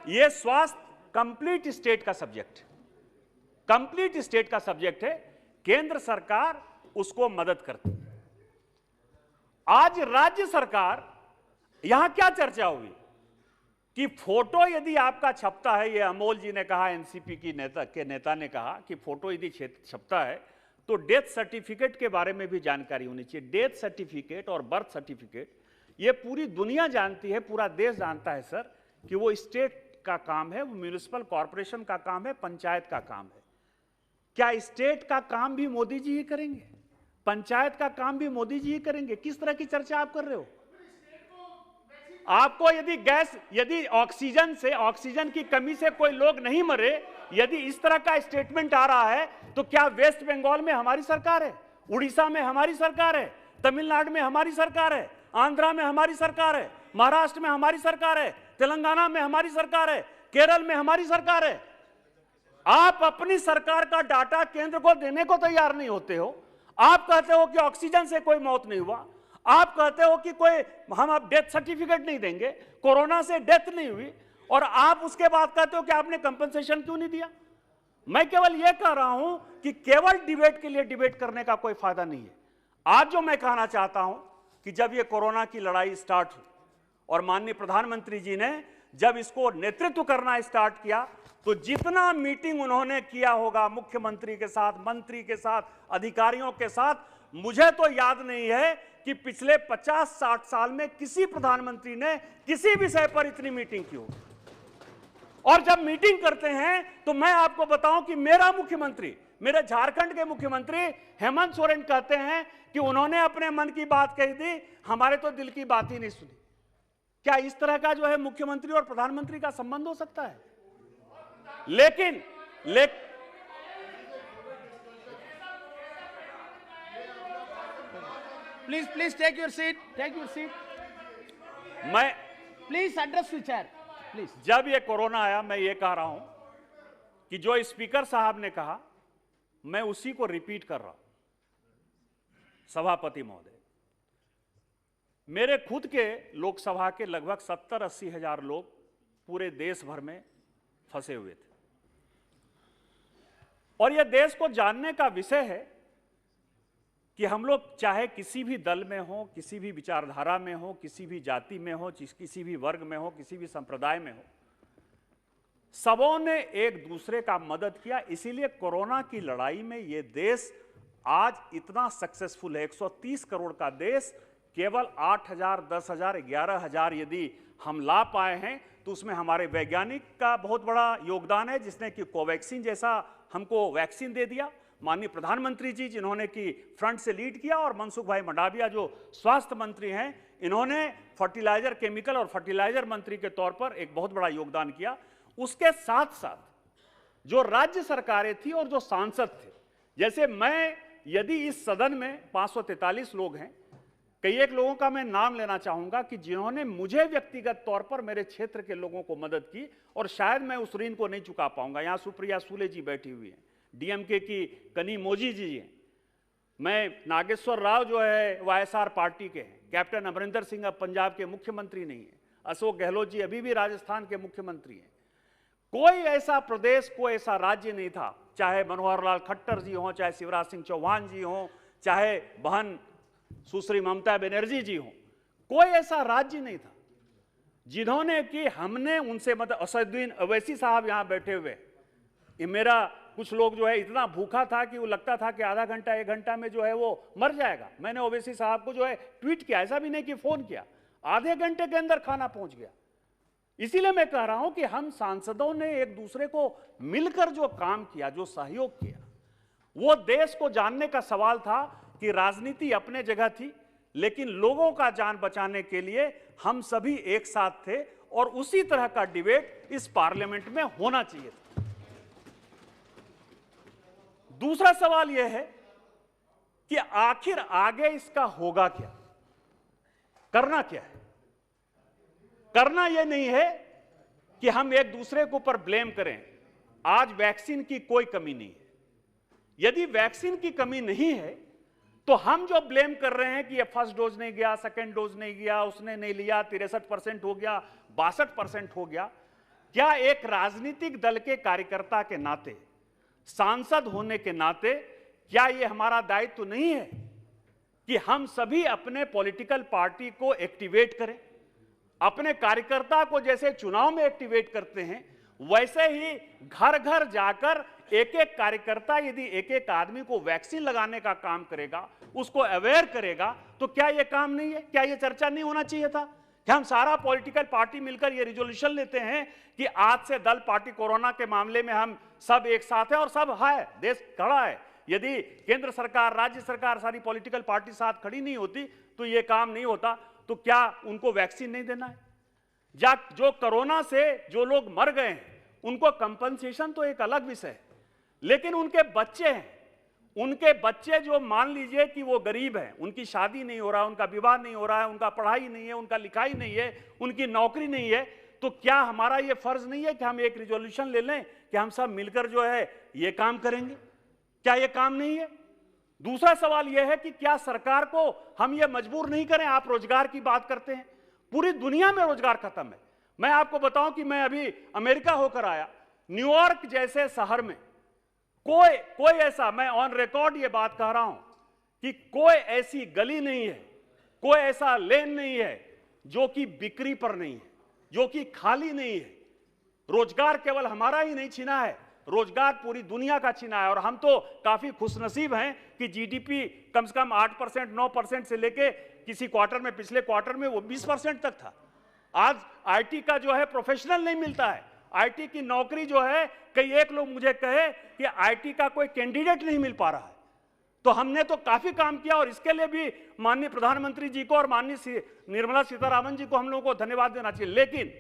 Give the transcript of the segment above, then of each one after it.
ये स्वास्थ्य complete state का सब्जेक्ट है, कंप्लीट स्टेट का सब्जेक्ट है। केंद्र सरकार उसको मदद करती है। आज राज्य सरकार, यहां क्या चर्चा हुई कि फोटो यदि आपका छपता है, ये अमोल जी ने कहा, एनसीपी की नेता ने कहा कि फोटो यदि छपता है तो डेथ सर्टिफिकेट के बारे में भी जानकारी होनी चाहिए। डेथ सर्टिफिकेट और बर्थ सर्टिफिकेट ये पूरी दुनिया जानती है, पूरा देश जानता है सर कि वो स्टेट का काम है, वो म्युनिसिपल कॉर्पोरेशन का काम है, पंचायत का काम है। क्या स्टेट का काम भी मोदी जी ही करेंगे? पंचायत का काम भी मोदी जी ही करेंगे? किस तरह की चर्चा आप कर रहे हो? आपको यदि ऑक्सीजन की कमी से कोई लोग नहीं मरे, यदि इस तरह का स्टेटमेंट आ रहा है, तो क्या वेस्ट बंगाल में हमारी सरकार है, उड़ीसा में हमारी सरकार है, तमिलनाडु में हमारी सरकार है, आंध्रा में हमारी सरकार है, महाराष्ट्र में हमारी सरकार है, तेलंगाना में हमारी सरकार है, केरल में हमारी सरकार है? आप अपनी सरकार का डाटा केंद्र को देने को तैयार नहीं होते हो। आप कहते हो कि ऑक्सीजन से कोई मौत नहीं हुआ, आप कहते हो कि हम आप डेथ सर्टिफिकेट नहीं देंगे, कोरोना से डेथ नहीं हुई, और आप उसके बाद कहते हो कि आपने कंपनसेशन क्यों नहीं दिया। मैं केवल यह कह रहा हूं कि केवल डिबेट के लिए डिबेट करने का कोई फायदा नहीं है। आज जो मैं कहना चाहता हूं कि जब यह कोरोना की लड़ाई स्टार्ट हुई और माननीय प्रधानमंत्री जी ने जब इसको नेतृत्व करना स्टार्ट किया, तो जितना मीटिंग उन्होंने किया होगा मुख्यमंत्री के साथ, मंत्री के साथ, अधिकारियों के साथ, मुझे तो याद नहीं है कि पिछले 50-60 साल में किसी प्रधानमंत्री ने किसी विषय पर इतनी मीटिंग की हो। और जब मीटिंग करते हैं तो मैं आपको बताऊं कि मेरे झारखंड के मुख्यमंत्री हेमंत सोरेन कहते हैं कि उन्होंने अपने मन की बात कही थी, हमारे तो दिल की बात ही नहीं सुनी। क्या इस तरह का जो है मुख्यमंत्री और प्रधानमंत्री का संबंध हो सकता है? लेकिन Please take your seat. Please address the chair. Please. जब ये कोरोना आया, मैं ये कह रहा हूं कि जो स्पीकर साहब ने कहा, मैं उसी को रिपीट कर रहा हूं। सभापति महोदय, मेरे खुद के लोकसभा के लगभग 70-80 हजार लोग पूरे देश भर में फंसे हुए थे, और यह देश को जानने का विषय है कि हम लोग चाहे किसी भी दल में हो, किसी भी विचारधारा में हो, किसी भी जाति में हो, किसी भी वर्ग में हो, किसी भी संप्रदाय में हो, सबों ने एक दूसरे का मदद किया। इसीलिए कोरोना की लड़ाई में यह देश आज इतना सक्सेसफुल है। 130 करोड़ का देश, केवल 8,000, 10,000, 11,000 यदि हम ला पाए हैं, तो उसमें हमारे वैज्ञानिक का बहुत बड़ा योगदान है, जिसने कि कोवैक्सीन जैसा हमको वैक्सीन दे दिया। माननीय प्रधानमंत्री जी जिन्होंने कि फ्रंट से लीड किया, और मनसुख भाई मंडाविया जो स्वास्थ्य मंत्री हैं, इन्होंने फर्टिलाइजर, केमिकल और फर्टिलाइजर मंत्री के तौर पर एक बहुत बड़ा योगदान किया। उसके साथ साथ जो राज्य सरकारें थी और जो सांसद थे, जैसे मैं, यदि इस सदन में 543 लोग हैं, कई एक लोगों का मैं नाम लेना चाहूंगा कि जिन्होंने मुझे व्यक्तिगत तौर पर मेरे क्षेत्र के लोगों को मदद की, और शायद मैं उस ऋण को नहीं चुका पाऊंगा। यहां सुप्रिया सूले जी बैठी हुई हैं, डीएमके की कनी मोजी जी हैं, मैं नागेश्वर राव जो है वाईएसआर पार्टी के हैं, कैप्टन अमरिंदर सिंह अब पंजाब के मुख्यमंत्री नहीं है, अशोक गहलोत जी अभी भी राजस्थान के मुख्यमंत्री हैं। कोई ऐसा प्रदेश, कोई ऐसा राज्य नहीं था, चाहे मनोहर लाल खट्टर जी हों, चाहे शिवराज सिंह चौहान जी हों, चाहे बहन सुश्री ममता बनर्जी जी हों, कोई ऐसा राज्य नहीं था जिन्होंने कि हमने उनसे मतलब असदुद्दीन अवैसी साहब यहां बैठे हुए, ये मेरा कुछ लोग जो है इतना भूखा था कि वो लगता था कि आधा घंटा 1 घंटा में जो है वो मर जाएगा। मैंने ओवैसी साहब को जो है ट्वीट किया, ऐसा भी नहीं कि फोन किया, आधे घंटे के अंदर खाना पहुंच गया। इसीलिए मैं कह रहा हूं कि हम सांसदों ने एक दूसरे को मिलकर जो काम किया, जो सहयोग किया, वो देश को जानने का सवाल था कि राजनीति अपने जगह थी, लेकिन लोगों का जान बचाने के लिए हम सभी एक साथ थे, और उसी तरह का डिबेट इस पार्लियामेंट में होना चाहिए था। दूसरा सवाल यह है कि आखिर आगे इसका होगा क्या, करना क्या है। करना यह नहीं है कि हम एक दूसरे के ऊपर ब्लेम करें। आज वैक्सीन की कोई कमी नहीं है। यदि वैक्सीन की कमी नहीं है, तो हम जो ब्लेम कर रहे हैं कि ये फर्स्ट डोज नहीं गया, सेकंड डोज नहीं गया, उसने नहीं लिया, 63% हो गया, 62% हो गया, क्या एक राजनीतिक दल के कार्यकर्ता के नाते, सांसद होने के नाते, क्या यह हमारा दायित्व नहीं है कि हम सभी अपने पॉलिटिकल पार्टी को एक्टिवेट करें? अपने कार्यकर्ता को जैसे चुनाव में एक्टिवेट करते हैं, वैसे ही घर घर जाकर एक एक कार्यकर्ता यदि एक एक आदमी को वैक्सीन लगाने का काम करेगा, उसको अवेयर करेगा, तो क्या यह काम नहीं है? क्या यह चर्चा नहीं होना चाहिए था कि हम सारा पॉलिटिकल पार्टी मिलकर यह रिजोल्यूशन लेते हैं कि आज से दल पार्टी कोरोना के मामले में हम सब एक साथ हैं और सब है, देश खड़ा है। यदि केंद्र सरकार, राज्य सरकार, सारी पॉलिटिकल पार्टी साथ खड़ी नहीं होती तो यह काम नहीं होता। तो क्या उनको वैक्सीन नहीं देना है? जो कोरोना से जो लोग मर गए हैं उनको कंपनसेशन तो एक अलग विषय है, लेकिन उनके बच्चे हैं, उनके बच्चे जो मान लीजिए कि वो गरीब हैं, उनकी शादी नहीं हो रहा, उनका विवाह नहीं हो रहा है, उनका पढ़ाई नहीं है, उनका लिखाई नहीं है, उनकी नौकरी नहीं है, तो क्या हमारा ये फर्ज नहीं है कि हम एक रिजोल्यूशन ले लें कि हम सब मिलकर जो है ये काम करेंगे? क्या ये काम नहीं है? दूसरा सवाल यह है कि क्या सरकार को हम ये मजबूर नहीं करें? आप रोजगार की बात करते हैं, पूरी दुनिया में रोजगार खत्म है। मैं आपको बताऊं कि मैं अभी अमेरिका होकर आया, न्यूयॉर्क जैसे शहर में कोई ऐसा, मैं ऑन रिकॉर्ड ये बात कह रहा हूं कि कोई ऐसी गली नहीं है, कोई ऐसा लेन नहीं है जो कि बिक्री पर नहीं है, जो कि खाली नहीं है। रोजगार केवल हमारा ही नहीं छीना है, रोजगार पूरी दुनिया का छीना है। और हम तो काफी खुशनसीब हैं कि जीडीपी कम से कम 8%, 9% से लेके किसी क्वार्टर में, पिछले क्वार्टर में वो 20% तक था। आज आईटी का जो है प्रोफेशनल नहीं मिलता है, आईटी की नौकरी जो है, कई एक लोग मुझे कहे कि आईटी का कोई कैंडिडेट नहीं मिल पा रहा है। तो हमने तो काफी काम किया और इसके लिए भी माननीय प्रधानमंत्री जी को और माननीय निर्मला सीतारामन जी को हम लोगों को धन्यवाद देना चाहिए। लेकिन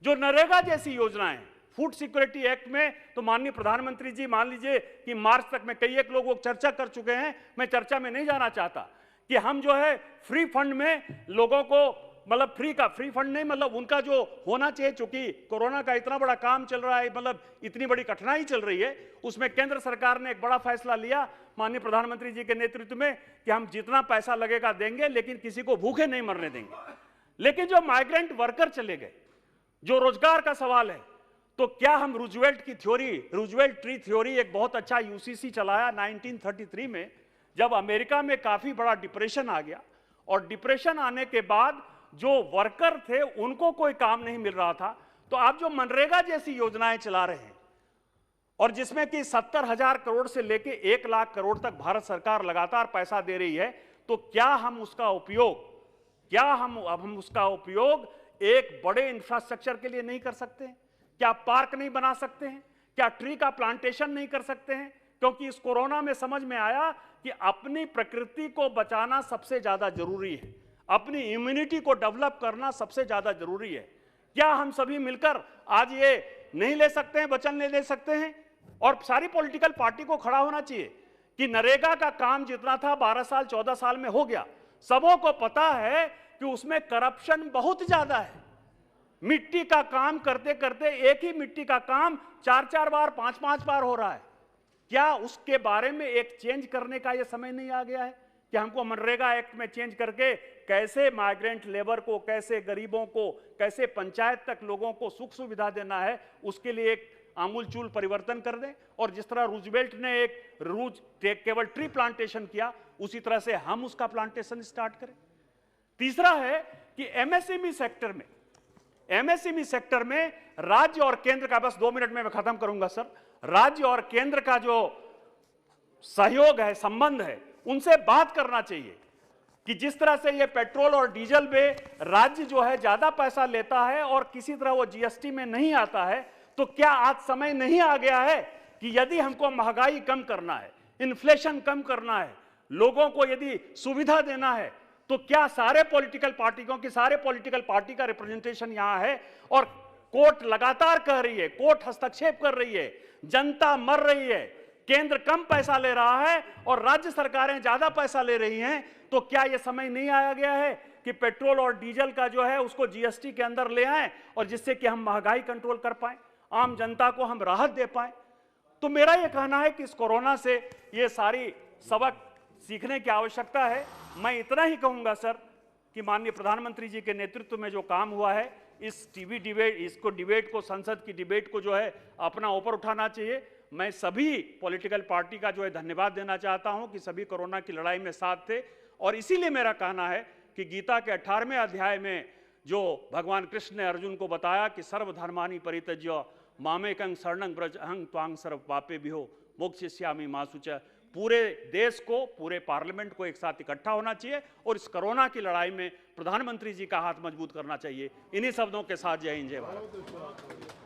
जो नरेगा जैसी योजनाएं, फूड सिक्योरिटी एक्ट में तो माननीय प्रधानमंत्री जी मान लीजिए कि मार्च तक में कई एक लोग चर्चा कर चुके हैं, मैं चर्चा में नहीं जाना चाहता, कि हम जो है फ्री फंड में लोगों को, मतलब फ्री फंड नहीं, मतलब उनका जो होना चाहिए, चूंकि कोरोना का इतना बड़ा काम चल रहा है, मतलब इतनी बड़ी कठिनाई चल रही है, उसमें केंद्र सरकार ने एक बड़ा फैसला लिया माननीय प्रधानमंत्री जी के नेतृत्व में कि हम जितना पैसा लगेगा देंगे, लेकिन किसी को भूखे नहीं मरने देंगे। लेकिन जो माइग्रेंट वर्कर चले गए, जो रोजगार का सवाल है, तो क्या हम रूजवेल्ट की थ्योरी, रूजवेल्ट ट्री थ्योरी एक बहुत अच्छा यूसीसी चलाया 1933 में, जब अमेरिका में काफी बड़ा डिप्रेशन आ गया, और डिप्रेशन आने के बाद जो वर्कर थे उनको कोई काम नहीं मिल रहा था, तो आप जो मनरेगा जैसी योजनाएं चला रहे हैं और जिसमें कि 70,000 करोड़ से लेके 1 लाख करोड़ तक भारत सरकार लगातार पैसा दे रही है, तो क्या हम उसका उपयोग एक बड़े इंफ्रास्ट्रक्चर के लिए नहीं कर सकते हैं? क्या पार्क नहीं बना सकते हैं? क्या ट्री का प्लांटेशन नहीं कर सकते हैं? क्योंकि इस कोरोना में समझ में आया कि अपनी प्रकृति को बचाना सबसे ज्यादा जरूरी है, अपनी इम्यूनिटी को डेवलप करना सबसे ज्यादा जरूरी है। क्या हम सभी मिलकर आज ये नहीं ले सकते हैं, वचन नहीं ले सकते हैं? और सारी पॉलिटिकल पार्टी को खड़ा होना चाहिए कि नरेगा का काम जितना था 12 साल 14 साल में हो गया। सबों को पता है कि उसमें करप्शन बहुत ज्यादा है। मिट्टी का काम करते करते एक ही मिट्टी का काम 4-4 बार 5-5 बार हो रहा है। क्या उसके बारे में एक चेंज करने का यह समय नहीं आ गया है कि हमको मनरेगा एक्ट में चेंज करके कैसे माइग्रेंट लेबर को, कैसे गरीबों को, कैसे पंचायत तक लोगों को सुख सुविधा देना है, उसके लिए एक आमूलचूल परिवर्तन कर दें। और जिस तरह रूजवेल्ट ने केवल ट्री प्लांटेशन किया, उसी तरह से हम उसका प्लांटेशन स्टार्ट करें। तीसरा है कि एमएसएमई सेक्टर में राज्य और केंद्र का, बस 2 मिनट में मैं खत्म करूंगा सर, राज्य और केंद्र का जो सहयोग है, संबंध है, उनसे बात करना चाहिए कि जिस तरह से ये पेट्रोल और डीजल में राज्य जो है ज्यादा पैसा लेता है और किसी तरह वो जीएसटी में नहीं आता है, तो क्या आज समय नहीं आ गया है कि यदि हमको महंगाई कम करना है, इन्फ्लेशन कम करना है, लोगों को यदि सुविधा देना है, तो क्या सारे पॉलिटिकल पार्टी का रिप्रेजेंटेशन यहां है? और कोर्ट लगातार कह रही है, कोर्ट हस्तक्षेप कर रही है, जनता मर रही है, केंद्र कम पैसा ले रहा है और राज्य सरकारें ज्यादा पैसा ले रही हैं, तो क्या यह समय नहीं आया गया है कि पेट्रोल और डीजल का जो है उसको जीएसटी के अंदर ले आएं और जिससे कि हम महंगाई कंट्रोल कर पाएं, आम जनता को हम राहत दे पाएं? तो मेरा यह कहना है कि इस कोरोना से ये सारी सबक सीखने की आवश्यकता है। मैं इतना ही कहूंगा सर कि माननीय प्रधानमंत्री जी के नेतृत्व में जो काम हुआ है, इस टीवी डिबेट, इसको डिबेट को, संसद की डिबेट को जो है अपना ऊपर उठाना चाहिए। मैं सभी पॉलिटिकल पार्टी का जो है धन्यवाद देना चाहता हूं कि सभी कोरोना की लड़ाई में साथ थे, और इसीलिए मेरा कहना है कि गीता के 18वें अध्याय में जो भगवान कृष्ण ने अर्जुन को बताया कि सर्वधर्मानि परित्यज्य मामेकं शरणं व्रज अहं त्वां सर्व पापेभ्यो मोक्षयिष्यामि मा शुचः, पूरे देश को, पूरे पार्लियामेंट को एक साथ इकट्ठा होना चाहिए और इस कोरोना की लड़ाई में प्रधानमंत्री जी का हाथ मजबूत करना चाहिए। इन्हीं शब्दों के साथ जय हिंद, जय भारत।